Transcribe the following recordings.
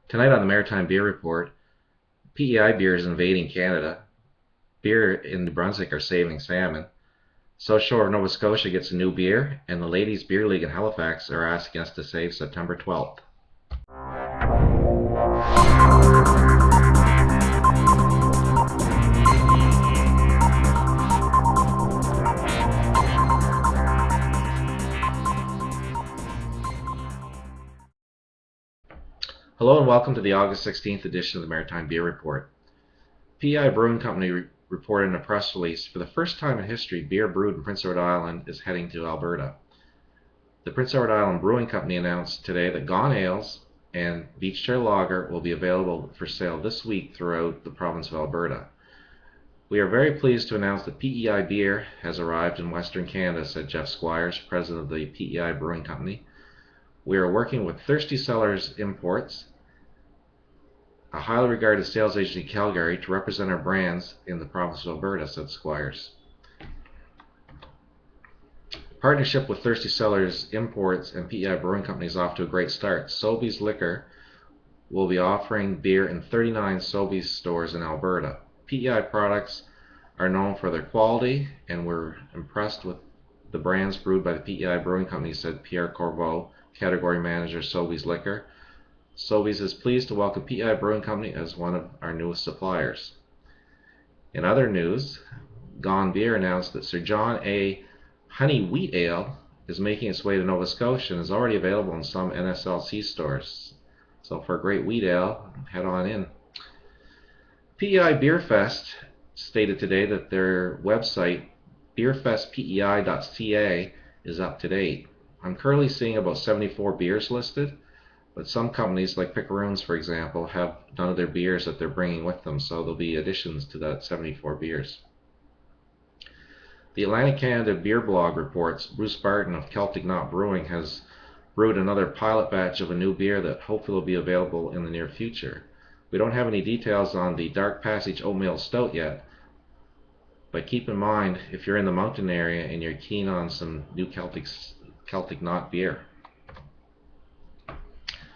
Tonight on the Maritime Beer Report, PEI beer is invading Canada. Beer in New Brunswick are saving salmon. South Shore of Nova Scotia gets a new beer, and the Ladies Beer League in Halifax are asking us to save September 12th. Hello and welcome to the August 16th edition of the Maritime Beer Report. PEI Brewing Company reported in a press release, for the first time in history, beer brewed in Prince Edward Island is heading to Alberta. The Prince Edward Island Brewing Company announced today that Gahan ales and Beach Chair Lager will be available for sale this week throughout the province of Alberta. We are very pleased to announce that PEI beer has arrived in Western Canada, said Jeff Squires, president of the PEI Brewing Company. We are working with Thirsty Cellar Imports, a highly regarded sales agency in Calgary, to represent our brands in the province of Alberta, said Squires. Partnership with Thirsty Cellars Imports and PEI Brewing Company is off to a great start. Sobeys Liquor will be offering beer in 39 Sobeys stores in Alberta. PEI products are known for their quality, and we're impressed with the brands brewed by the PEI Brewing Company, said Pierre Corbeau, category manager, Sobeys Liquor. Sobeys is pleased to welcome PEI Brewing Company as one of our newest suppliers. In other news, Gahan Beer announced that Sir John A. Honey Wheat Ale is making its way to Nova Scotia and is already available in some NSLC stores. So for a great wheat ale, head on in. PEI Beer Fest stated today that their website, beerfestpei.ca, is up to date. I'm currently seeing about 74 beers listed, but some companies, like Pickeroons, for example, have none of their beers that they're bringing with them, so there'll be additions to that 74 beers. The Atlantic Canada Beer Blog reports Bruce Barton of Celtic Knot Brewing has brewed another pilot batch of a new beer that hopefully will be available in the near future. We don't have any details on the Dark Passage Oatmeal Stout yet, but keep in mind, if you're in the mountain area and you're keen on some new Celtic Knot beer.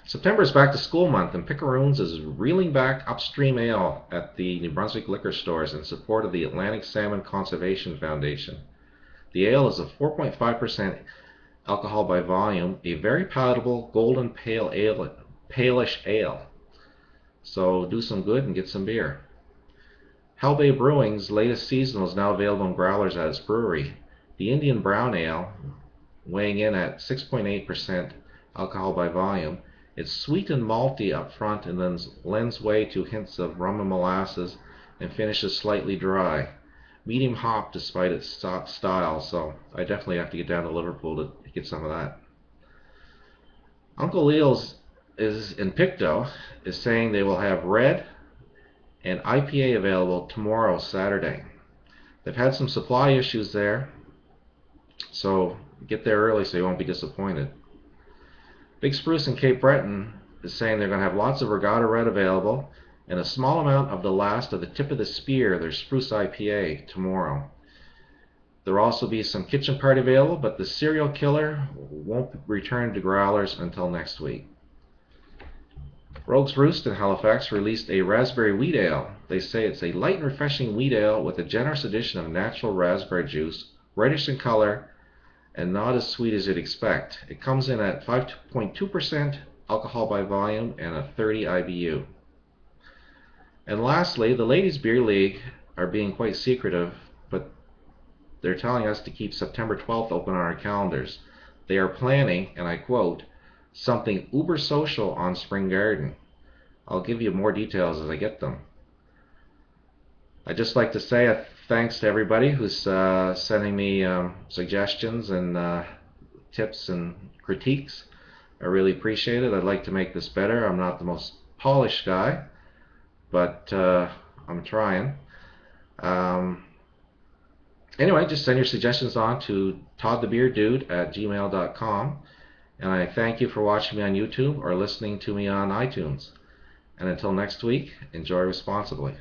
September is back to school month, and Pickeroons is reeling back upstream ale at the New Brunswick liquor stores in support of the Atlantic Salmon Conservation Foundation. The ale is a 4.5% alcohol by volume, a very palatable golden palish ale. So do some good and get some beer. Hell Bay Brewing's latest seasonal is now available in growlers at its brewery. The Indian Brown Ale, weighing in at 6.8% alcohol by volume, it's sweet and malty up front and then lends way to hints of rum and molasses and finishes slightly dry. Medium hop despite its style, so I definitely have to get down to Liverpool to get some of that. Uncle Leo's is in Pictou is saying they will have red and IPA available tomorrow, Saturday. They've had some supply issues there, so get there early so you won't be disappointed. Big Spruce in Cape Breton is saying they're going to have lots of Regatta Red available and a small amount of the last of the Tip of the Spear, their Spruce IPA, tomorrow. There will also be some Kitchen Party available, but the Serial Killer won't return to growlers until next week. Rogue's Roost in Halifax released a raspberry wheat ale. They say it's a light and refreshing wheat ale with a generous addition of natural raspberry juice, reddish in color, and not as sweet as you'd expect. It comes in at 5.2% alcohol by volume and a 30 IBU. And lastly, the Ladies Beer League are being quite secretive, but they're telling us to keep September 12th open on our calendars. They are planning, and I quote, something uber social on Spring Garden. I'll give you more details as I get them. I'd just like to say a thanks to everybody who's sending me suggestions and tips and critiques. I really appreciate it. I'd like to make this better. I'm not the most polished guy, but I'm trying. Anyway, just send your suggestions on to toddthebeerdude@gmail.com, and I thank you for watching me on YouTube or listening to me on iTunes. And until next week, enjoy responsibly.